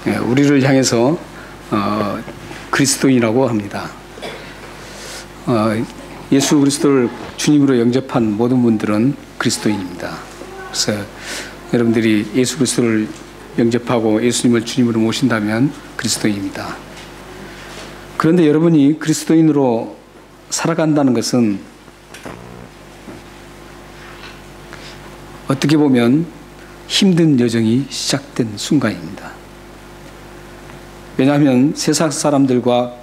우리를 향해서 그리스도인이라고 합니다. 예수 그리스도를 주님으로 영접한 모든 분들은 그리스도인입니다. 그래서 여러분들이 예수 그리스도를 영접하고 예수님을 주님으로 모신다면 그리스도인입니다. 그런데 여러분이 그리스도인으로 살아간다는 것은 어떻게 보면 힘든 여정이 시작된 순간입니다. 왜냐하면 세상 사람들과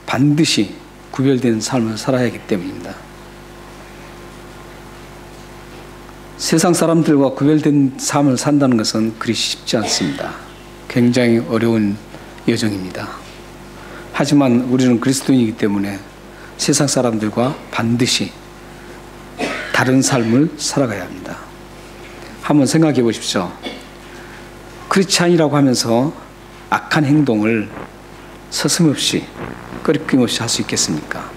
반드시 구별된 삶을 살아야 하기 때문입니다. 세상 사람들과 구별된 삶을 산다는 것은 그리 쉽지 않습니다. 굉장히 어려운 여정입니다. 하지만 우리는 그리스도인이기 때문에 세상 사람들과 반드시 다른 삶을 살아가야 합니다. 한번 생각해 보십시오. 크리스찬이라고 하면서 악한 행동을 서슴없이 꺼림없이 할 수 있겠습니까?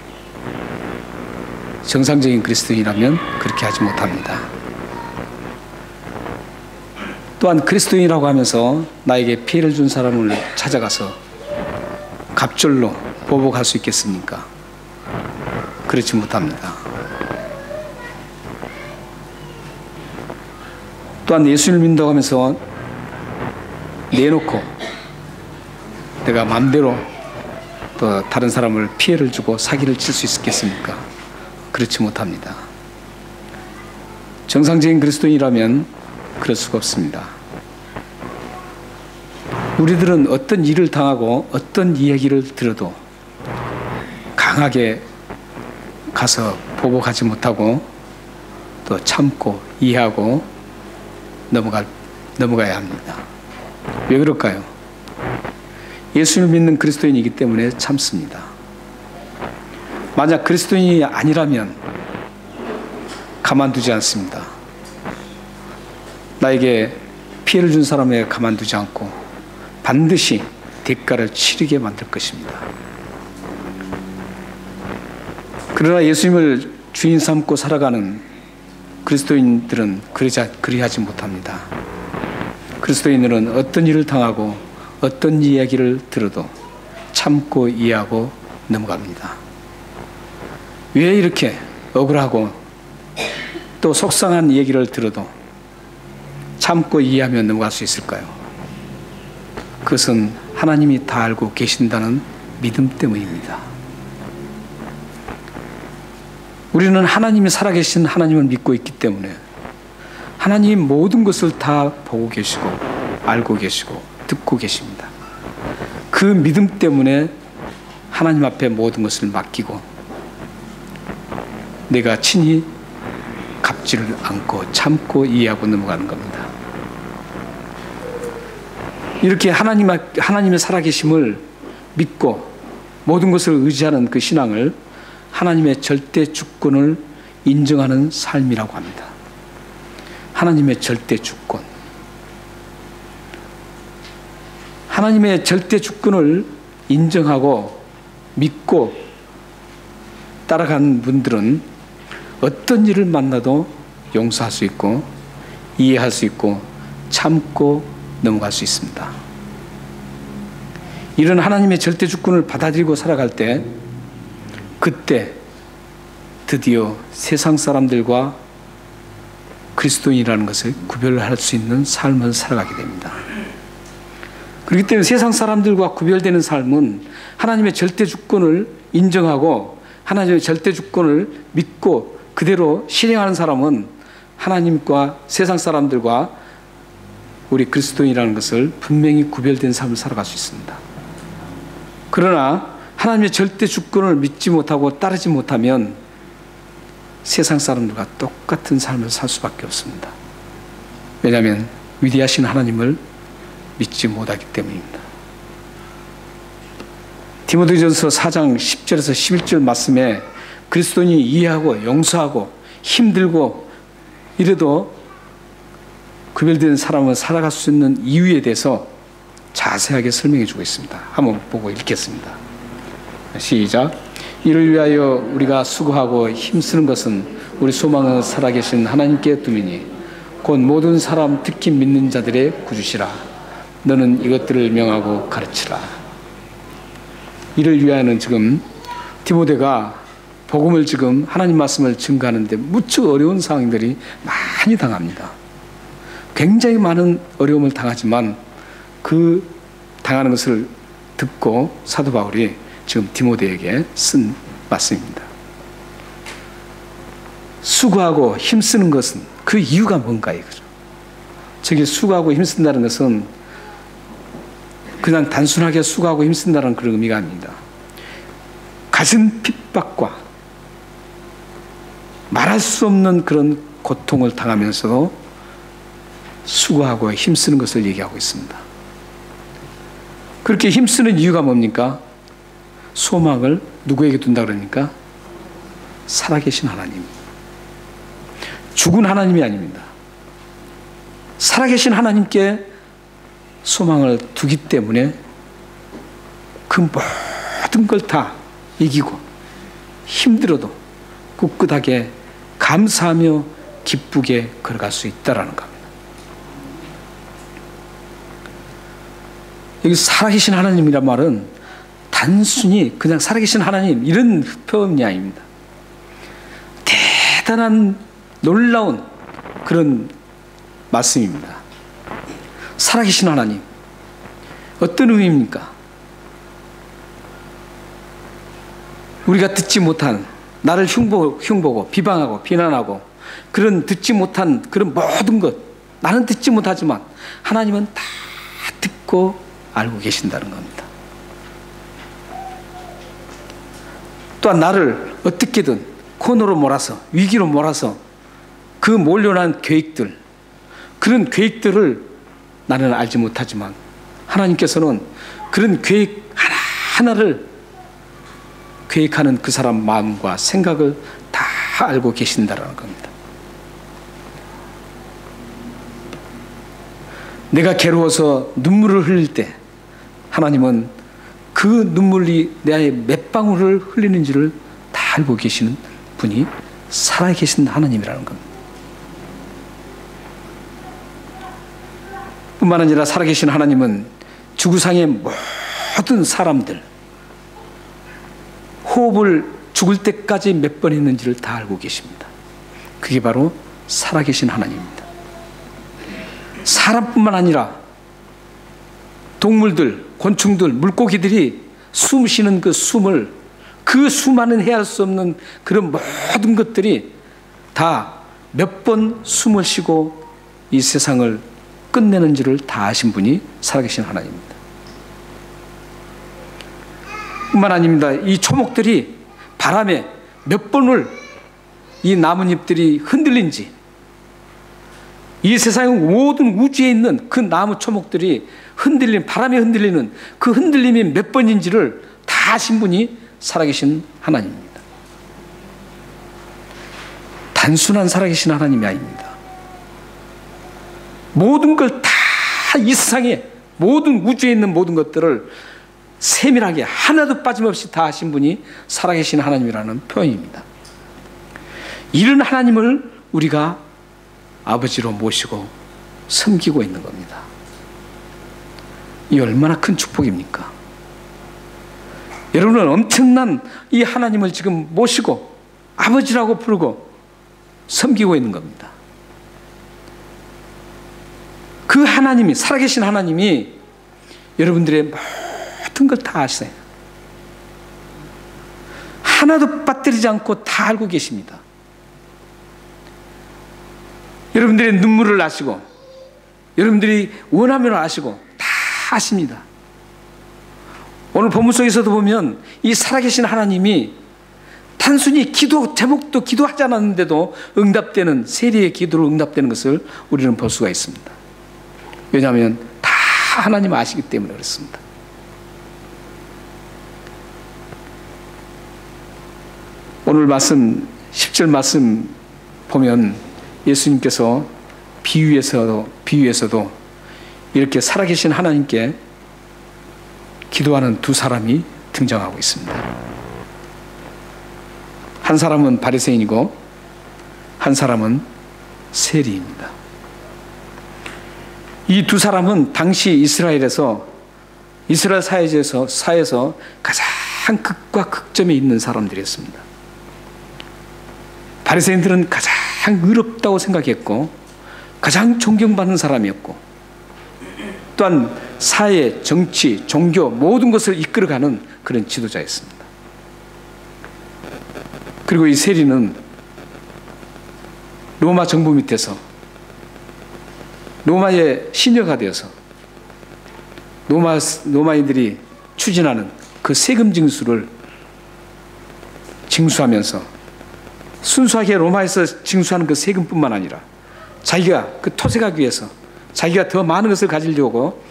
정상적인 그리스도인이라면 그렇게 하지 못합니다. 또한 그리스도인이라고 하면서 나에게 피해를 준 사람을 찾아가서 갑절로 보복할 수 있겠습니까? 그렇지 못합니다. 또한 예수를 믿는다고 하면서 내놓고 내가 마음대로 또 다른 사람을 피해를 주고 사기를 칠 수 있겠습니까? 그렇지 못합니다. 정상적인 그리스도인이라면 그럴 수가 없습니다. 우리들은 어떤 일을 당하고 어떤 이야기를 들어도 강하게 가서 보복하지 못하고 또 참고 이해하고 넘어가야 합니다. 왜 그럴까요? 예수를 믿는 그리스도인이기 때문에 참습니다. 만약 그리스도인이 아니라면 가만두지 않습니다. 나에게 피해를 준 사람에게 가만두지 않고 반드시 대가를 치르게 만들 것입니다. 그러나 예수님을 주인 삼고 살아가는 그리스도인들은 그리하지 못합니다. 그리스도인들은 어떤 일을 당하고 어떤 이야기를 들어도 참고 이해하고 넘어갑니다. 왜 이렇게 억울하고 또 속상한 얘기를 들어도 참고 이해하며 넘어갈 수 있을까요? 그것은 하나님이 다 알고 계신다는 믿음 때문입니다. 우리는 하나님이 살아계신 하나님을 믿고 있기 때문에 하나님이 모든 것을 다 보고 계시고 알고 계시고 듣고 계십니다. 그 믿음 때문에 하나님 앞에 모든 것을 맡기고 내가 친히 갚지를 않고 참고 이해하고 넘어가는 겁니다. 이렇게 하나님의 살아계심을 믿고 모든 것을 의지하는 그 신앙을 하나님의 절대 주권을 인정하는 삶이라고 합니다. 하나님의 절대 주권. 하나님의 절대 주권을 인정하고 믿고 따라가는 분들은 어떤 일을 만나도 용서할 수 있고 이해할 수 있고 참고 넘어갈 수 있습니다. 이런 하나님의 절대 주권을 받아들이고 살아갈 때 그때 드디어 세상 사람들과 그리스도인이라는 것을 구별할 수 있는 삶을 살아가게 됩니다. 그렇기 때문에 세상 사람들과 구별되는 삶은 하나님의 절대 주권을 인정하고 하나님의 절대 주권을 믿고 그대로 실행하는 사람은 하나님과 세상 사람들과 우리 그리스도인이라는 것을 분명히 구별된 삶을 살아갈 수 있습니다. 그러나 하나님의 절대 주권을 믿지 못하고 따르지 못하면 세상 사람들과 똑같은 삶을 살 수밖에 없습니다. 왜냐하면 위대하신 하나님을 믿지 못하기 때문입니다. 디모데전서 4장 10절에서 11절 말씀에 그리스도인이 이해하고 용서하고 힘들고 이래도 구별된 사람을 살아갈 수 있는 이유에 대해서 자세하게 설명해 주고 있습니다. 한번 보고 읽겠습니다. 시작. 이를 위하여 우리가 수고하고 힘쓰는 것은 우리 소망을 살아계신 하나님께 둠이니 곧 모든 사람 특히 믿는 자들의 구주시라. 너는 이것들을 명하고 가르치라. 이를 위하여는 지금 디모데가 복음을 지금 하나님 말씀을 증거하는데 무척 어려운 상황들이 많이 당합니다. 굉장히 많은 어려움을 당하지만 그 당하는 것을 듣고 사도 바울이 지금 디모데에게 쓴 말씀입니다. 수고하고 힘쓰는 것은 그 이유가 뭔가 이거죠. 저기 수고하고 힘쓴다는 것은 그냥 단순하게 수고하고 힘쓴다는 그런 의미가 아닙니다. 가진 핍박과 말할 수 없는 그런 고통을 당하면서도 수고하고 힘쓰는 것을 얘기하고 있습니다. 그렇게 힘쓰는 이유가 뭡니까? 소망을 누구에게 둔다 그러니까? 살아계신 하나님. 죽은 하나님이 아닙니다. 살아계신 하나님께 소망을 두기 때문에 그 모든 걸 다 이기고 힘들어도 꿋꿋하게 감사하며 기쁘게 걸어갈 수 있다라는 겁니다. 여기 살아계신 하나님이란 말은 단순히 그냥 살아계신 하나님 이런 표현이 아닙니다. 대단한 놀라운 그런 말씀입니다. 살아계신 하나님. 어떤 의미입니까? 우리가 듣지 못한, 나를 흉보고 비방하고 비난하고 그런 듣지 못한 그런 모든 것, 나는 듣지 못하지만 하나님은 다 듣고 알고 계신다는 겁니다. 또한 나를 어떻게든 코너로 몰아서, 위기로 몰아서 그 몰려난 계획들, 그런 계획들을 나는 알지 못하지만 하나님께서는 그런 계획 하나하나를 계획하는 그 사람 마음과 생각을 다 알고 계신다라는 겁니다. 내가 괴로워서 눈물을 흘릴 때 하나님은 그 눈물이 내 몇 방울을 흘리는지를 다 알고 계시는 분이 살아계신 하나님이라는 겁니다. 뿐만 아니라 살아계신 하나님은 지구상의 모든 사람들, 호흡을 죽을 때까지 몇 번 했는지를 다 알고 계십니다. 그게 바로 살아계신 하나님입니다. 사람뿐만 아니라 동물들, 곤충들, 물고기들이 숨 쉬는 그 숨을, 그 수많은 헤아릴 수 없는 그런 모든 것들이 다 몇 번 숨을 쉬고 이 세상을 끝내는지를 다 아신 분이 살아계신 하나님입니다. 뿐만 아닙니다. 이 초목들이 바람에 몇 번을 이 나뭇잎들이 흔들린지, 이 세상의 모든 우주에 있는 그 나무 초목들이 바람에 흔들리는 그 흔들림이 몇 번인지를 다 아신 분이 살아계신 하나님입니다. 단순한 살아계신 하나님이 아닙니다. 모든 걸 다 이 세상에 모든 우주에 있는 모든 것들을 세밀하게 하나도 빠짐없이 다 하신 분이 살아계신 하나님이라는 표현입니다. 이런 하나님을 우리가 아버지로 모시고 섬기고 있는 겁니다. 이 얼마나 큰 축복입니까? 여러분은 엄청난 이 하나님을 지금 모시고 아버지라고 부르고 섬기고 있는 겁니다. 그 하나님이, 살아계신 하나님이 여러분들의 모든 걸 다 아세요. 하나도 빠뜨리지 않고 다 알고 계십니다. 여러분들의 눈물을 아시고, 여러분들이 원하면 아시고 다 아십니다. 오늘 본문 속에서도 보면 이 살아계신 하나님이 단순히 기도 제목도 기도하지 않았는데도 응답되는, 세리의 기도로 응답되는 것을 우리는 볼 수가 있습니다. 왜냐하면 다 하나님 아시기 때문에 그렇습니다. 오늘 말씀 10절 말씀 보면 예수님께서 비유에서도 이렇게 살아계신 하나님께 기도하는 두 사람이 등장하고 있습니다. 한 사람은 바리새인이고 한 사람은 세리입니다. 이 두 사람은 당시 이스라엘 사회에서 가장 극과 극점에 있는 사람들이었습니다. 바리새인들은 가장 의롭다고 생각했고 가장 존경받는 사람이었고 또한 사회, 정치, 종교 모든 것을 이끌어가는 그런 지도자였습니다. 그리고 이 세리는 로마 정부 밑에서 로마의 시녀가 되어서 로마인들이 추진하는 그 세금 징수를 징수하면서 순수하게 로마에서 징수하는 그 세금뿐만 아니라 자기가 그 토색하기 위해서 자기가 더 많은 것을 가지려고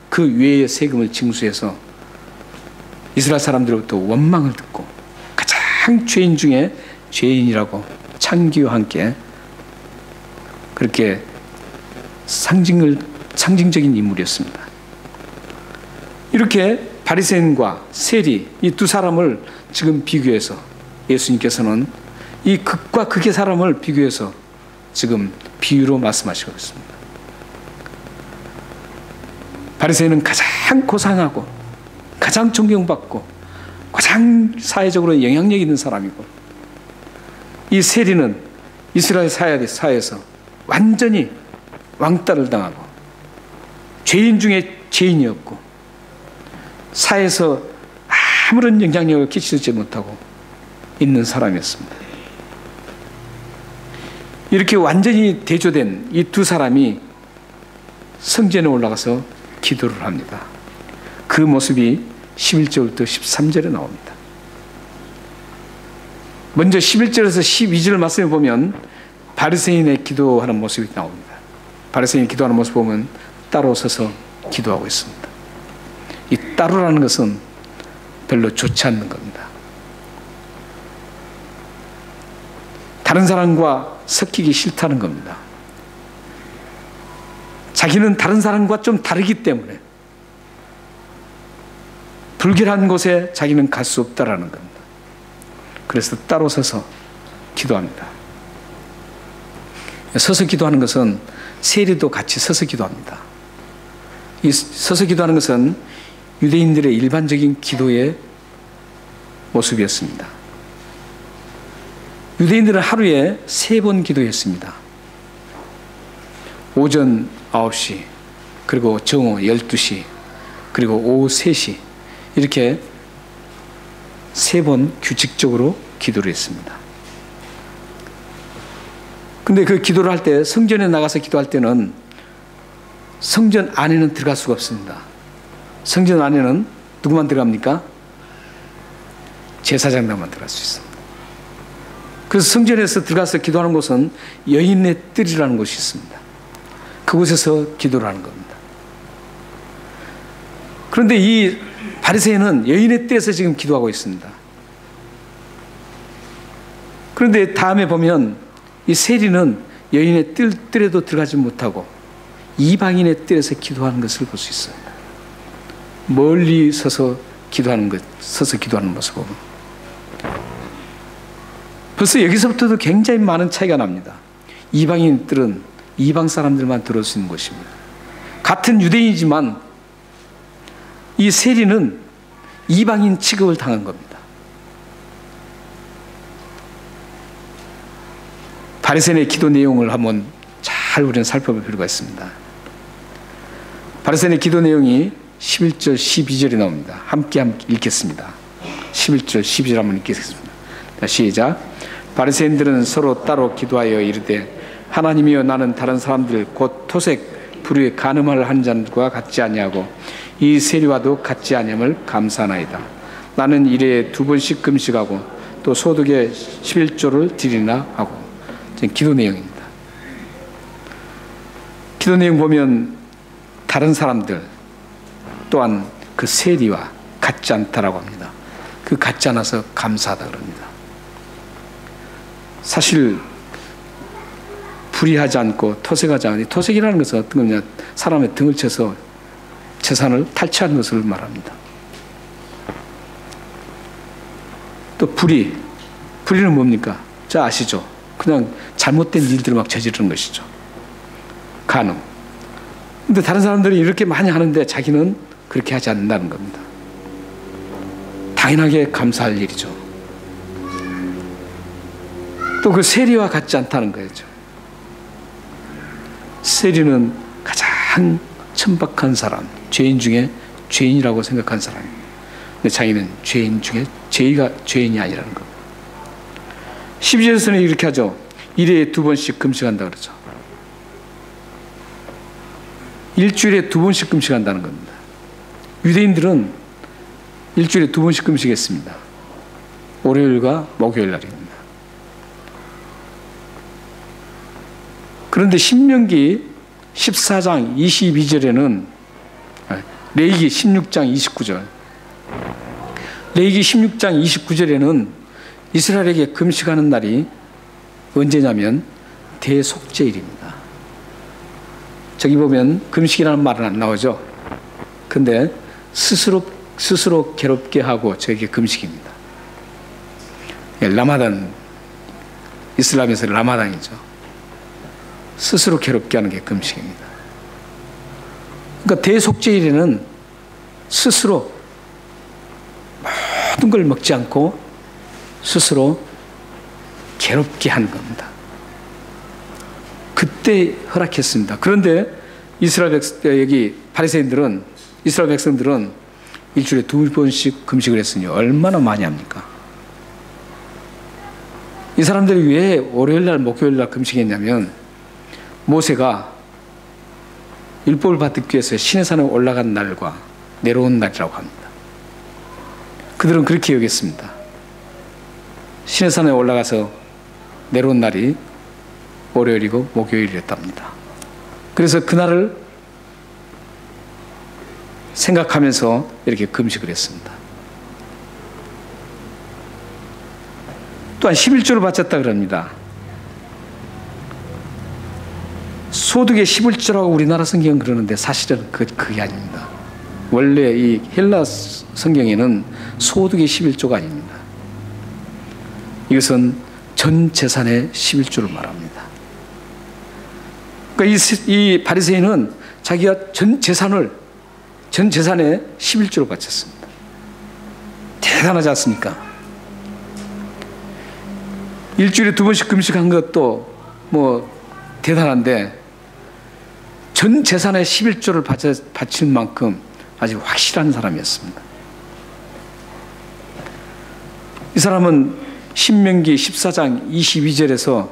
그 외의 세금을 징수해서 이스라엘 사람들로부터 원망을 듣고 가장 죄인 중에 죄인이라고 창기와 함께 그렇게 상징적인 인물이었습니다. 이렇게 바리새인과 세리 이 두 사람을 지금 비교해서 예수님께서는 이 극과 극의 사람을 비교해서 지금 비유로 말씀하시고 있습니다. 바리새인은 가장 고상하고 가장 존경받고 가장 사회적으로 영향력 있는 사람이고 이 세리는 이스라엘 사회에서 완전히 왕따를 당하고 죄인 중에 죄인이었고 사회에서 아무런 영향력을 끼치지 못하고 있는 사람이었습니다. 이렇게 완전히 대조된 이 두 사람이 성전에 올라가서 기도를 합니다. 그 모습이 11절부터 13절에 나옵니다. 먼저 11절에서 12절 말씀을 보면 바리새인의 기도하는 모습이 나옵니다. 바리새인이 기도하는 모습 보면 따로 서서 기도하고 있습니다. 이 따로라는 것은 별로 좋지 않는 겁니다. 다른 사람과 섞이기 싫다는 겁니다. 자기는 다른 사람과 좀 다르기 때문에 불결한 곳에 자기는 갈 수 없다라는 겁니다. 그래서 따로 서서 기도합니다. 서서 기도하는 것은 세리도 같이 서서 기도합니다. 이 서서 기도하는 것은 유대인들의 일반적인 기도의 모습이었습니다. 유대인들은 하루에 3번 기도했습니다. 오전 9시, 그리고 정오 12시, 그리고 오후 3시 이렇게 3번 규칙적으로 기도를 했습니다. 근데 그 기도를 할 때 성전에 나가서 기도할 때는 성전 안에는 들어갈 수가 없습니다. 성전 안에는 누구만 들어갑니까? 제사장단만 들어갈 수 있습니다. 그래서 성전에서 들어가서 기도하는 곳은 여인의 뜰이라는 곳이 있습니다. 그곳에서 기도를 하는 겁니다. 그런데 이 바리새인은 여인의 뜰에서 지금 기도하고 있습니다. 그런데 다음에 보면 이 세리는 여인의 뜰에도 들어가지 못하고 이방인의 뜰에서 기도하는 것을 볼 수 있어요. 멀리 서서 기도하는 모습을 보면 벌써 여기서부터도 굉장히 많은 차이가 납니다. 이방인들은 이방 사람들만 들어올 수 있는 곳입니다. 같은 유대인이지만 이 세리는 이방인 취급을 당한 겁니다. 바리새인의 기도 내용을 한번 잘 우리는 살펴볼 필요가 있습니다. 바리새인의 기도 내용이 11절, 12절에 나옵니다. 함께 읽겠습니다. 11절, 12절 한번 읽겠습니다. 시작. 바리새인들은 서로 따로 기도하여 이르되 하나님이여 나는 다른 사람들 곧 토색, 불의에 간음을 한 자들과 같지 아니하고 이 세리와도 같지 아니함을 감사하나이다. 나는 일에 2번씩 금식하고 또 소득의 11조를 드리나 하고. 기도 내용입니다. 기도 내용 보면 다른 사람들 또한 그 세리와 같지 않다라고 합니다. 그 같지 않아서 감사하다 그럽니다. 사실 불의하지 않고 토색하지 않고, 토색이라는 것은 어떤 거냐, 사람의 등을 쳐서 재산을 탈취하는 것을 말합니다. 또 불의는 뭡니까? 자, 아시죠? 그냥 잘못된 일들을 막 저지르는 것이죠. 간음. 근데 다른 사람들이 이렇게 많이 하는데 자기는 그렇게 하지 않는다는 겁니다. 당연하게 감사할 일이죠. 또 그 세리와 같지 않다는 거죠. 세리는 가장 천박한 사람, 죄인 중에 죄인이라고 생각한 사람입니다. 근데 자기는 죄인 중에 죄가 죄인이 아니라는 것. 12절에서는 이렇게 하죠. 일에 2번씩 금식한다 그러죠. 일주일에 2번씩 금식한다는 겁니다. 유대인들은 일주일에 2번씩 금식했습니다. 월요일과 목요일 날입니다. 그런데 신명기 14장 22절에는 레위기 16장 29절 레위기 16장 29절에는 이스라엘에게 금식하는 날이 언제냐면 대속죄일입니다. 저기 보면 금식이라는 말은 안 나오죠. 근데 스스로 괴롭게 하고 저게 금식입니다. 라마단, 이슬람에서 라마단이죠. 스스로 괴롭게 하는 게 금식입니다. 그러니까 대속죄일에는 스스로 모든 걸 먹지 않고 스스로 괴롭게 하는 겁니다. 그때 허락했습니다. 그런데 여기 바리새인들은, 이스라엘 백성들은 일주일에 2번씩 금식을 했으니 얼마나 많이 합니까? 이 사람들이 왜 월요일날 목요일날 금식했냐면 모세가 율법을 받기 위해서 시내산에 올라간 날과 내려온 날이라고 합니다. 그들은 그렇게 여겼습니다. 시내산에 올라가서 내려온 날이 월요일이고 목요일이었답니다. 그래서 그날을 생각하면서 이렇게 금식을 했습니다. 또한 11조를 바쳤다 그럽니다. 소득의 11조라고 우리나라 성경은 그러는데 사실은 그게 아닙니다. 원래 이 헬라 성경에는 소득의 11조가 아닙니다. 이것은 전 재산의 11조를 말합니다. 그러니까 이 바리새인은 자기가 전 재산의 11조를 바쳤습니다. 대단하지 않습니까? 일주일에 2번씩 금식한 것도 뭐 대단한데 전 재산의 11조를 바칠 만큼 아주 확실한 사람이었습니다. 이 사람은 신명기 14장 22절에서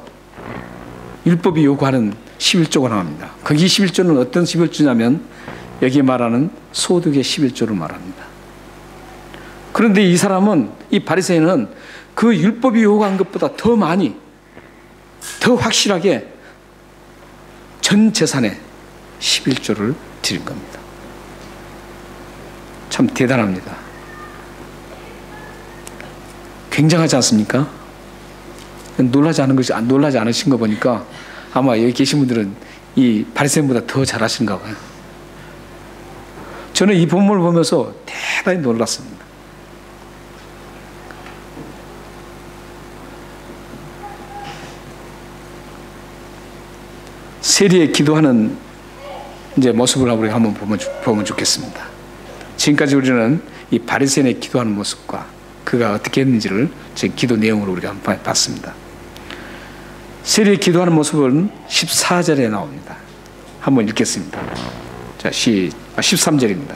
율법이 요구하는 11조가 나옵니다. 거기 11조는 어떤 11조냐면 여기 말하는 소득의 11조를 말합니다. 그런데 이 사람은, 이 바리새인은 그 율법이 요구한 것보다 더 많이, 더 확실하게 전 재산의 11조를 드린 겁니다. 참 대단합니다. 굉장하지 않습니까? 놀라지 않으신 거 보니까 아마 여기 계신 분들은 이 바리새인보다 더 잘하시는가 봐요. 저는 이 본문을 보면서 대단히 놀랐습니다. 세리에 기도하는 이제 모습을 우리가 한번 보면 좋겠습니다. 지금까지 우리는 이 바리새인의 기도하는 모습과 그가 어떻게 했는지를 제 기도 내용으로 우리가 한번 봤습니다. 세리에 기도하는 모습은 14절에 나옵니다. 한번 읽겠습니다. 자, 13절입니다.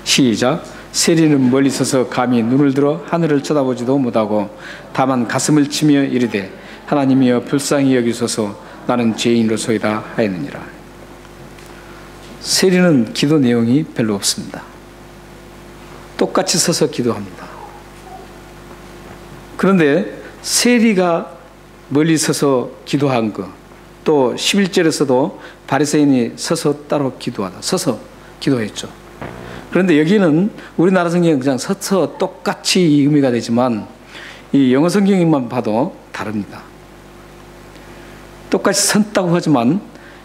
시작. 세리는 멀리 서서 감히 눈을 들어 하늘을 쳐다보지도 못하고 다만 가슴을 치며 이르되 하나님이여 불쌍히 여기소서 나는 죄인으로소이다 하였느니라. 세리는 기도 내용이 별로 없습니다. 똑같이 서서 기도합니다. 그런데 세리가 멀리 서서 기도한 것, 또 11절에서도 바리새인이 서서 따로 기도하다, 서서 기도했죠. 그런데 여기는 우리나라 성경은 그냥 서서 똑같이 의미가 되지만 이 영어 성경만 봐도 다릅니다. 똑같이 섰다고 하지만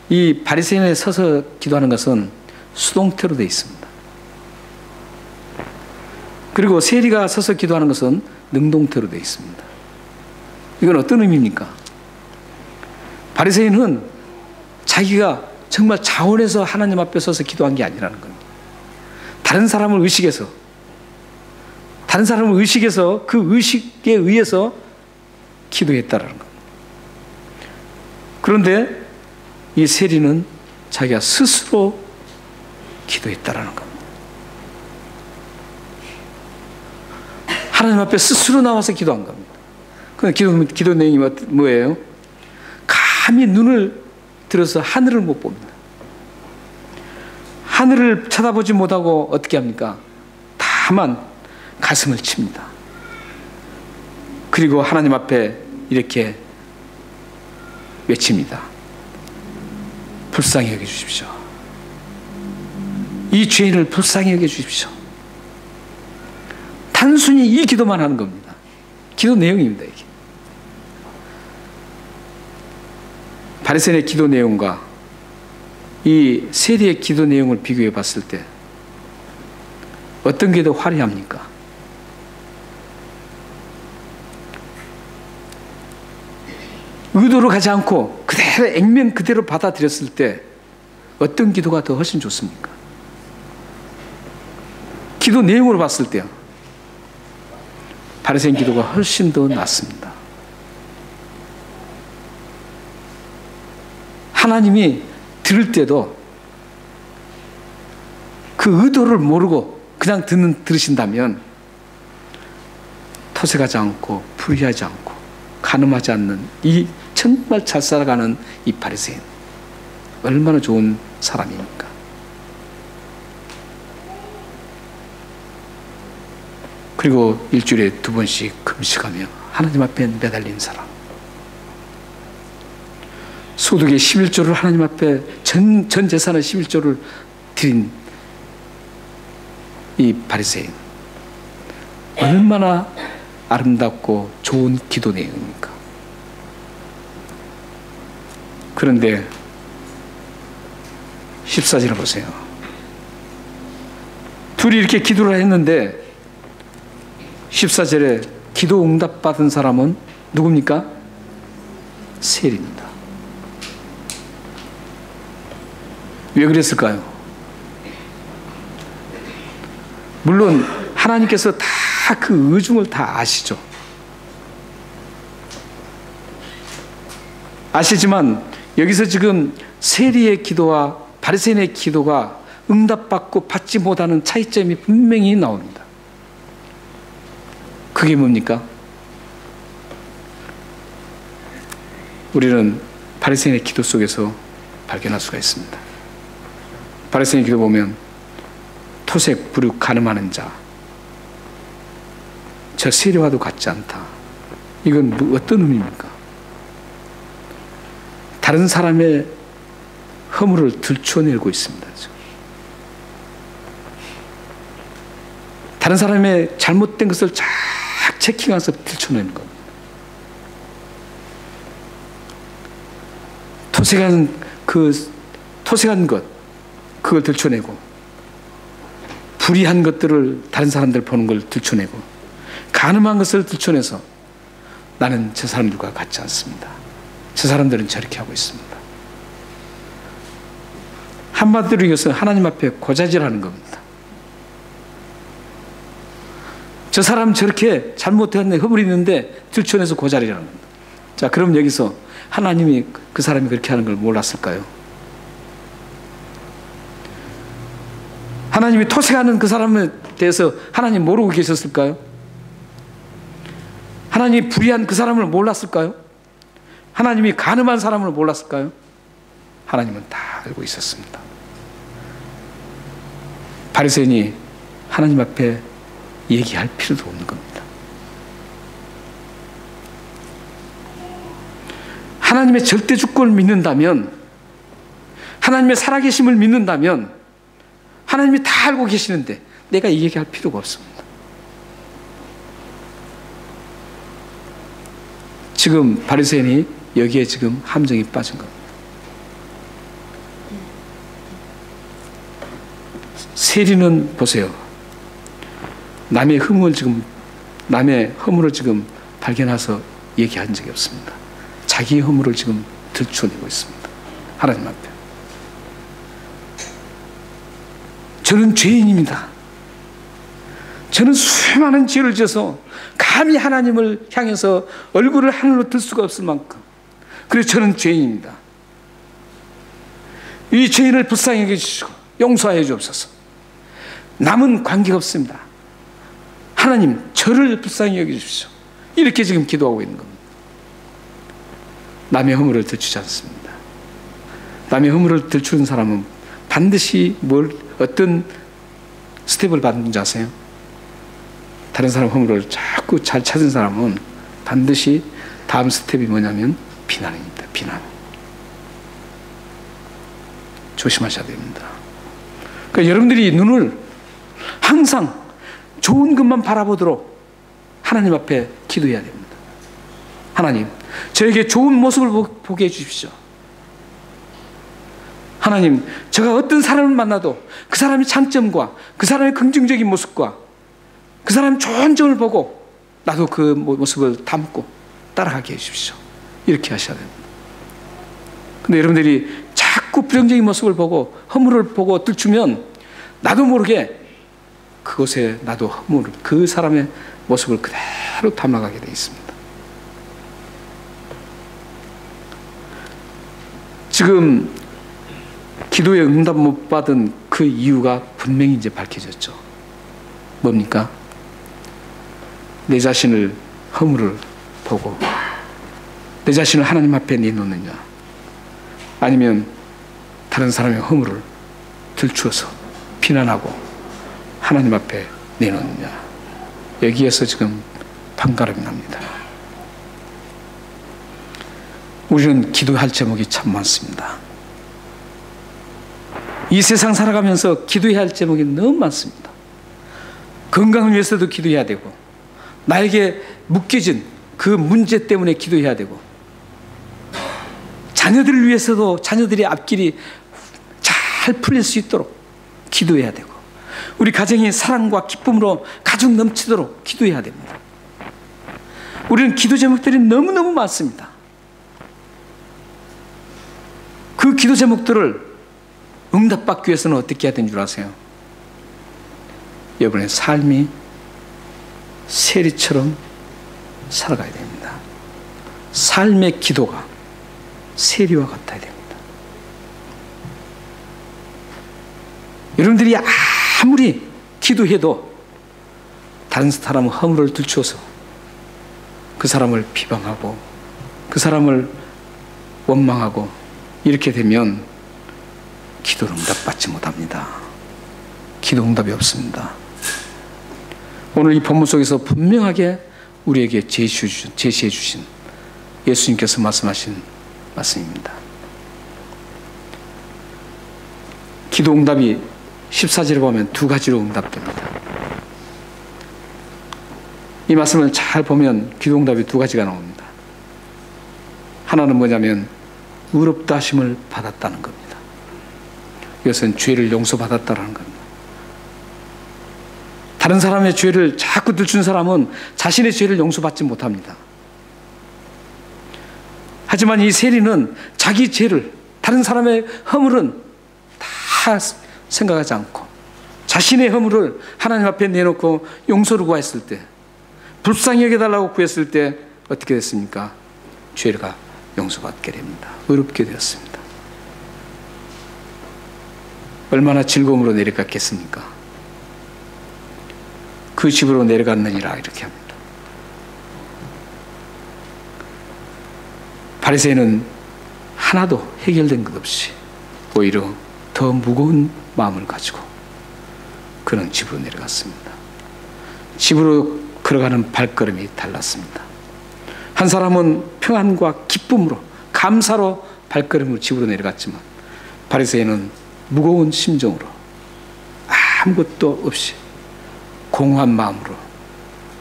이 바리새인에 서서 기도하는 것은 수동태로 되어 있습니다. 그리고 세리가 서서 기도하는 것은 능동태로 되어 있습니다. 이건 어떤 의미입니까? 바리새인은 자기가 정말 자원해서 하나님 앞에 서서 기도한 게 아니라는 겁니다. 다른 사람을 의식해서 그 의식에 의해서 기도했다라는 겁니다. 그런데 이 세리는 자기가 스스로 기도했다라는 겁니다. 하나님 앞에 스스로 나와서 기도한 겁니다. 그런데 기도 내용이 뭐예요? 감히 눈을 들어서 하늘을 못 봅니다. 하늘을 쳐다보지 못하고 어떻게 합니까? 다만 가슴을 칩니다. 그리고 하나님 앞에 이렇게 외칩니다. 불쌍히 여겨주십시오. 이 죄인을 불쌍히 여겨주십시오. 단순히 이 기도만 하는 겁니다. 기도 내용입니다. 이게. 바리새인의 기도 내용과 이 세리의 기도 내용을 비교해 봤을 때 어떤 게 더 화려합니까? 의도로 가지 않고 그대로 액면 그대로 받아들였을 때 어떤 기도가 더 훨씬 좋습니까? 기도 내용으로 봤을 때요, 바리새인 기도가 훨씬 더 낫습니다. 하나님이 들을 때도 그 의도를 모르고 그냥 들으신다면 토색하지 않고 불의하지 않고 간음하지 않는 이 정말 잘 살아가는 이 바리새인, 얼마나 좋은 사람입니까? 그리고 일주일에 2번씩 금식하며 하나님 앞에 매달린 사람, 소득의 11조를 하나님 앞에 전 재산의 11조를 드린 이 바리새인, 얼마나 아름답고 좋은 기도 내용입니까? 그런데 14절을 보세요. 둘이 이렇게 기도를 했는데 14절에 기도 응답 받은 사람은 누굽니까? 세리입니다. 왜 그랬을까요? 물론 하나님께서 다 그 의중을 다 아시죠. 아시지만 여기서 지금 세리의 기도와 바리새인의 기도가 응답받고 받지 못하는 차이점이 분명히 나옵니다. 그게 뭡니까? 우리는 바리새인의 기도 속에서 발견할 수가 있습니다. 바리새인의 기도 보면 토색, 불육, 간음하는 자, 저 세리와도 같지 않다. 이건 어떤 의미입니까? 다른 사람의 허물을 들춰내고 있습니다. 다른 사람의 잘못된 것을 쫙 체킹해서 들춰내는 겁니다. 토색한 것, 그걸 들춰내고, 불의한 것들을 다른 사람들 보는 걸 들춰내고, 간음한 것을 들춰내서 나는 저 사람들과 같지 않습니다. 저 사람들은 저렇게 하고 있습니다. 한마디로 이것은 하나님 앞에 고자질하는 겁니다. 저 사람 저렇게 잘못했는데 허물이 있는데 들춰내서 고자질하는 겁니다. 자, 그럼 여기서 하나님이 그 사람이 그렇게 하는 걸 몰랐을까요? 하나님이 토색하는 그 사람에 대해서 하나님 모르고 계셨을까요? 하나님이 불의한 그 사람을 몰랐을까요? 하나님이 간음한 사람을 몰랐을까요? 하나님은 다 알고 있었습니다. 바리새인이 하나님 앞에 얘기할 필요도 없는 겁니다. 하나님의 절대 주권을 믿는다면, 하나님의 살아계심을 믿는다면 하나님이 다 알고 계시는데 내가 이 얘기할 필요가 없습니다. 지금 바리새인이 여기에 지금 함정이 빠진 겁니다. 세리는 보세요. 남의 허물을 지금 발견해서 얘기한 적이 없습니다. 자기의 허물을 지금 들춰내고 있습니다. 하나님 앞에. 저는 죄인입니다. 저는 수많은 죄를 지어서 감히 하나님을 향해서 얼굴을 하늘로 들 수가 없을 만큼, 그래서 저는 죄인입니다. 이 죄인을 불쌍히 여겨주시고 용서하여 주옵소서. 남은 관계가 없습니다. 하나님, 저를 불쌍히 여겨주십시오. 이렇게 지금 기도하고 있는 겁니다. 남의 허물을 들추지 않습니다. 남의 허물을 들추는 사람은 반드시 어떤 스텝을 받는지 아세요? 다른 사람 허물을 자꾸 잘 찾은 사람은 반드시 다음 스텝이 뭐냐면 비난입니다. 비난. 조심하셔야 됩니다. 그러니까 여러분들이 눈을 항상 좋은 것만 바라보도록 하나님 앞에 기도해야 됩니다. 하나님, 저에게 좋은 모습을 보게 해주십시오. 하나님, 제가 어떤 사람을 만나도 그 사람의 장점과 그 사람의 긍정적인 모습과 그 사람의 좋은 점을 보고 나도 그 모습을 담고 따라가게 해주십시오. 이렇게 하셔야 됩니다. 근데 여러분들이 자꾸 부정적인 모습을 보고 허물을 보고 들추면 나도 모르게 그곳에 나도 허물을, 그 사람의 모습을 그대로 담아가게 되어 있습니다. 지금 기도에 응답 못 받은 그 이유가 분명히 이제 밝혀졌죠. 뭡니까? 내 자신을 허물을 보고 내 자신을 하나님 앞에 내놓느냐, 아니면 다른 사람의 허물을 들추어서 비난하고 하나님 앞에 내놓느냐, 여기에서 지금 판가름이 납니다. 우리는 기도할 제목이 참 많습니다. 이 세상 살아가면서 기도해야 할 제목이 너무 많습니다. 건강을 위해서도 기도해야 되고, 나에게 묶여진 그 문제 때문에 기도해야 되고, 자녀들을 위해서도 자녀들의 앞길이 잘 풀릴 수 있도록 기도해야 되고, 우리 가정이 사랑과 기쁨으로 가득 넘치도록 기도해야 됩니다. 우리는 기도 제목들이 너무너무 많습니다. 그 기도 제목들을 응답받기 위해서는 어떻게 해야 되는 줄 아세요? 여러분의 삶이 세리처럼 살아가야 됩니다. 삶의 기도가 세리와 같아야 됩니다. 여러분들이 아무리 기도해도 다른 사람의 허물을 들추어서 그 사람을 비방하고 그 사람을 원망하고 이렇게 되면 기도 응답받지 못합니다. 기도 응답이 없습니다. 오늘 이 본문 속에서 분명하게 우리에게 제시해 주신 예수님께서 말씀하신 말씀입니다. 기도 응답이 14절에 보면 두 가지로 응답됩니다. 이 말씀을 잘 보면 기도 응답이 두 가지가 나옵니다. 하나는 뭐냐면 의롭다 하심을 받았다는 겁니다. 이것은 죄를 용서받았다는 겁니다. 다른 사람의 죄를 자꾸 들추는 사람은 자신의 죄를 용서받지 못합니다. 하지만 이 세리는 자기 죄를, 다른 사람의 허물은 다 생각하지 않고 자신의 허물을 하나님 앞에 내놓고 용서를 구했을 때, 불쌍히 여겨달라고 구했을 때 어떻게 됐습니까? 죄가 용서받게 됩니다. 의롭게 되었습니다. 얼마나 즐거움으로 내려갔겠습니까? 그 집으로 내려갔느니라 이렇게 합니다. 바리새인은 하나도 해결된 것 없이 오히려 더 무거운 마음을 가지고 그는 집으로 내려갔습니다. 집으로 걸어가는 발걸음이 달랐습니다. 한 사람은 평안과 기쁨으로 감사로 발걸음으로 집으로 내려갔지만, 바리새인은 무거운 심정으로 아무것도 없이 공허한 마음으로,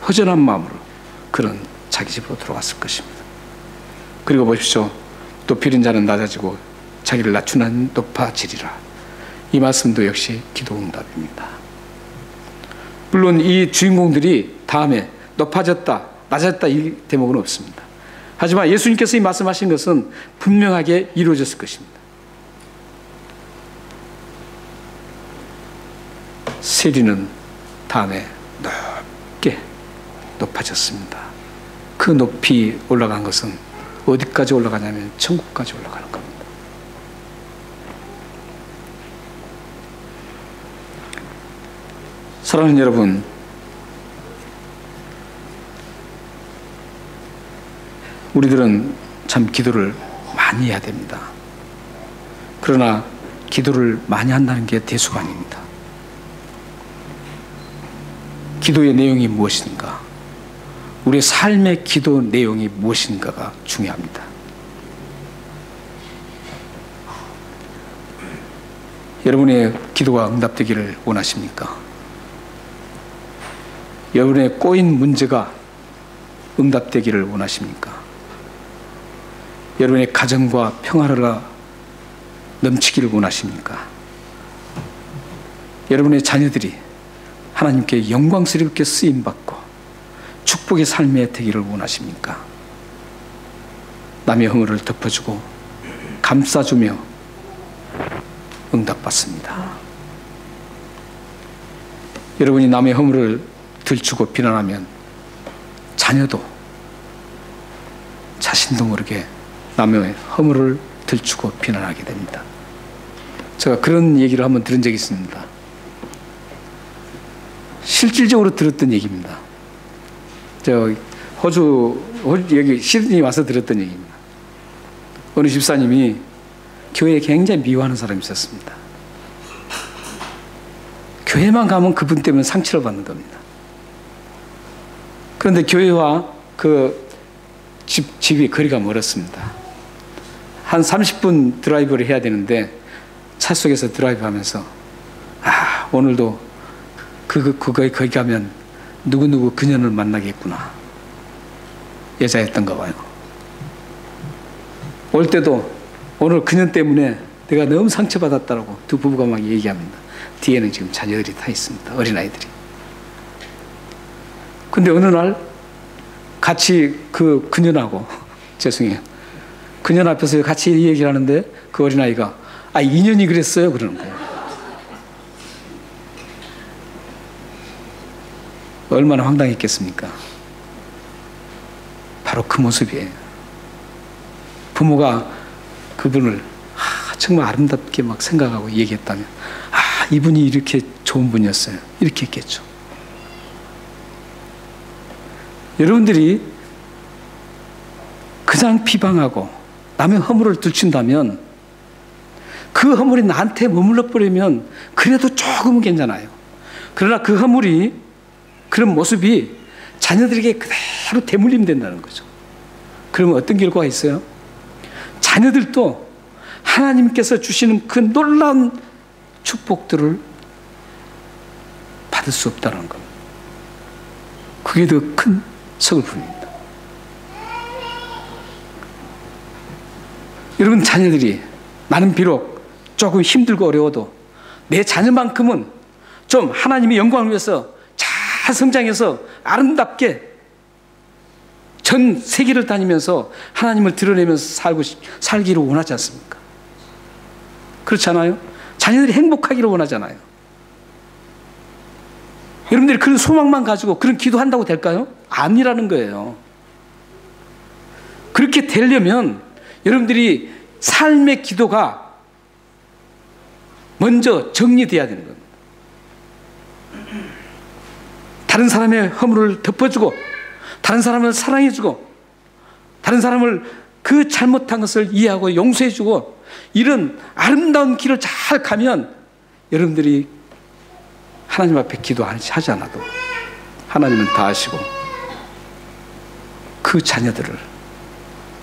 허전한 마음으로 그는 자기 집으로 들어갔을 것입니다. 그리고 보십시오. 높이는 자는 낮아지고 자기를 낮추는 높아지리라. 이 말씀도 역시 기도 응답입니다. 물론 이 주인공들이 다음에 높아졌다, 낮아졌다 이 대목은 없습니다. 하지만 예수님께서 이 말씀하신 것은 분명하게 이루어졌을 것입니다. 세리는 다음에 높게 높아졌습니다. 그 높이 올라간 것은 어디까지 올라가냐면 천국까지 올라가는 겁니다. 사랑하는 여러분, 우리들은 참 기도를 많이 해야 됩니다. 그러나 기도를 많이 한다는 게 대수가 아닙니다. 기도의 내용이 무엇인가? 우리의 삶의 기도 내용이 무엇인가가 중요합니다. 여러분의 기도가 응답되기를 원하십니까? 여러분의 꼬인 문제가 응답되기를 원하십니까? 여러분의 가정과 평화가 넘치기를 원하십니까? 여러분의 자녀들이 하나님께 영광스럽게 쓰임받고 축복의 삶에 되기를 원하십니까? 남의 허물을 덮어주고 감싸주며 응답받습니다. 여러분이 남의 허물을 들추고 비난하면 자녀도 자신도 모르게 남의 허물을 들추고 비난하게 됩니다. 제가 그런 얘기를 한번 들은 적이 있습니다. 실질적으로 들었던 얘기입니다. 저 호주 여기 시드니 와서 들었던 얘기입니다. 어느 집사님이 교회에 굉장히 미워하는 사람이 있었습니다. 교회만 가면 그분 때문에 상처를 받는 겁니다. 그런데 교회와 그 집이 거리가 멀었습니다. 한 30분 드라이브를 해야 되는데 차 속에서 드라이브 하면서 오늘도 거기 가면 누구누구 그녀를 만나겠구나. 여자였던가 봐요. 올 때도 오늘 그녀 때문에 내가 너무 상처받았다고 두 부부가 막 얘기합니다. 뒤에는 지금 자녀들이 타 있습니다. 어린아이들이. 근데 어느 날 같이 그 그녀하고 죄송해요. 그녀 앞에서 같이 얘기를 하는데 그 어린아이가 2년이 그랬어요 그러는 거예요. 얼마나 황당했겠습니까? 바로 그 모습이에요. 부모가 그분을 정말 아름답게 막 생각하고 얘기했다면 이분이 이렇게 좋은 분이었어요. 이렇게 했겠죠. 여러분들이 그냥 비방하고 남의 허물을 들춘다면 그 허물이 나한테 머물러 버리면 그래도 조금은 괜찮아요. 그러나 그 허물이 그런 모습이 자녀들에게 그대로 대물림 된다는 거죠. 그러면 어떤 결과가 있어요? 자녀들도 하나님께서 주시는 그 놀라운 축복들을 받을 수 없다는 겁니다. 그게 더 큰 서글픔입니다. 여러분 자녀들이 나는 비록 조금 힘들고 어려워도 내 자녀만큼은 좀 하나님의 영광을 위해서 잘 성장해서 아름답게 전 세계를 다니면서 하나님을 드러내면서 살기를 원하지 않습니까? 그렇지 않아요? 자녀들이 행복하기를 원하잖아요. 여러분들이 그런 소망만 가지고 그런 기도한다고 될까요? 아니라는 거예요. 그렇게 되려면 여러분들이 삶의 기도가 먼저 정리돼야 되는 겁니다. 다른 사람의 허물을 덮어주고 다른 사람을 사랑해주고 다른 사람을 그 잘못한 것을 이해하고 용서해주고 이런 아름다운 길을 잘 가면 여러분들이 하나님 앞에 기도하지 않아도 하나님은 다 아시고 그 자녀들을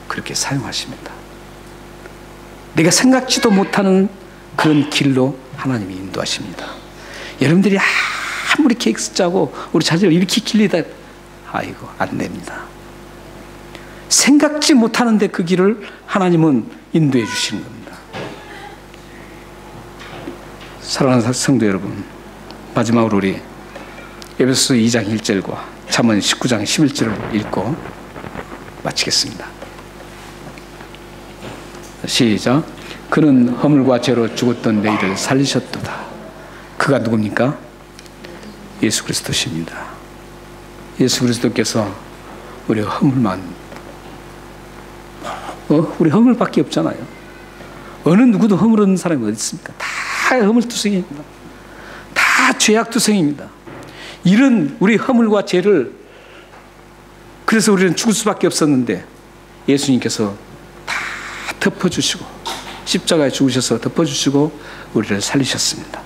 그렇게 사용하십니다. 내가 생각지도 못하는 그런 길로 하나님이 인도하십니다. 여러분들이 아무리 계획 짜고 우리 자녀를 이렇게 길리다 안 됩니다. 생각지 못하는데 그 길을 하나님은 인도해 주시는 겁니다. 사랑하는 성도 여러분, 마지막으로 우리 에베소서 2장 1절과 잠언 19장 11절을 읽고 마치겠습니다. 시작. 그는 허물과 죄로 죽었던 너희를 살리셨도다. 그가 누굽니까? 예수 그리스도십니다. 예수 그리스도께서 우리 허물만, 우리 허물밖에 없잖아요. 어느 누구도 허물 없는 사람이 어디 있습니까? 다 허물투성입니다. 다 죄악투성입니다. 이런 우리 허물과 죄를, 그래서 우리는 죽을 수밖에 없었는데 예수님께서 다 덮어주시고, 십자가에 죽으셔서 덮어주시고 우리를 살리셨습니다.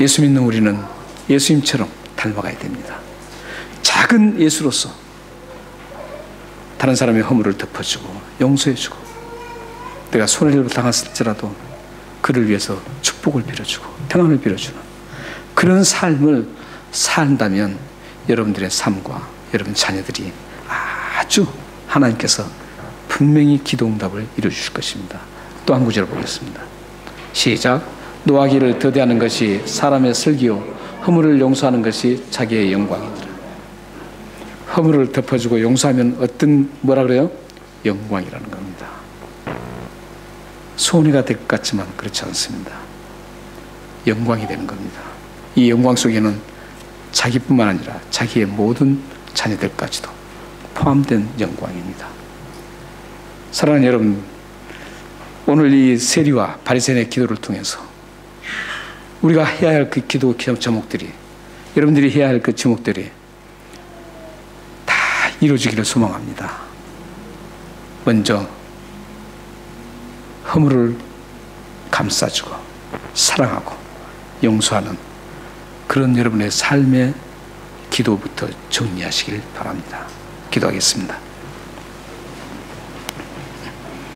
예수 믿는 우리는 예수님처럼 닮아가야 됩니다. 작은 예수로서 다른 사람의 허물을 덮어주고 용서해주고, 내가 손해를 당했을지라도 그를 위해서 축복을 빌어주고 평안을 빌어주는 그런 삶을 산다면 여러분들의 삶과 여러분 자녀들이 아주 하나님께서 분명히 기도응답을 이루어주실 것입니다. 또 한 구절 보겠습니다. 시작. 노하기를 더디하는 것이 사람의 슬기요 허물을 용서하는 것이 자기의 영광이더라. 허물을 덮어주고 용서하면 어떤, 뭐라 그래요? 영광이라는 겁니다. 손해가 될 것 같지만 그렇지 않습니다. 영광이 되는 겁니다. 이 영광 속에는 자기뿐만 아니라 자기의 모든 자녀들까지도 포함된 영광입니다. 사랑하는 여러분, 오늘 이 세리와 바리새인의 기도를 통해서 우리가 해야 할 그 기도 제목들이, 여러분들이 해야 할 그 제목들이 다 이루어지기를 소망합니다. 먼저 허물을 감싸주고 사랑하고 용서하는 그런 여러분의 삶의 기도부터 정리하시길 바랍니다. 기도하겠습니다.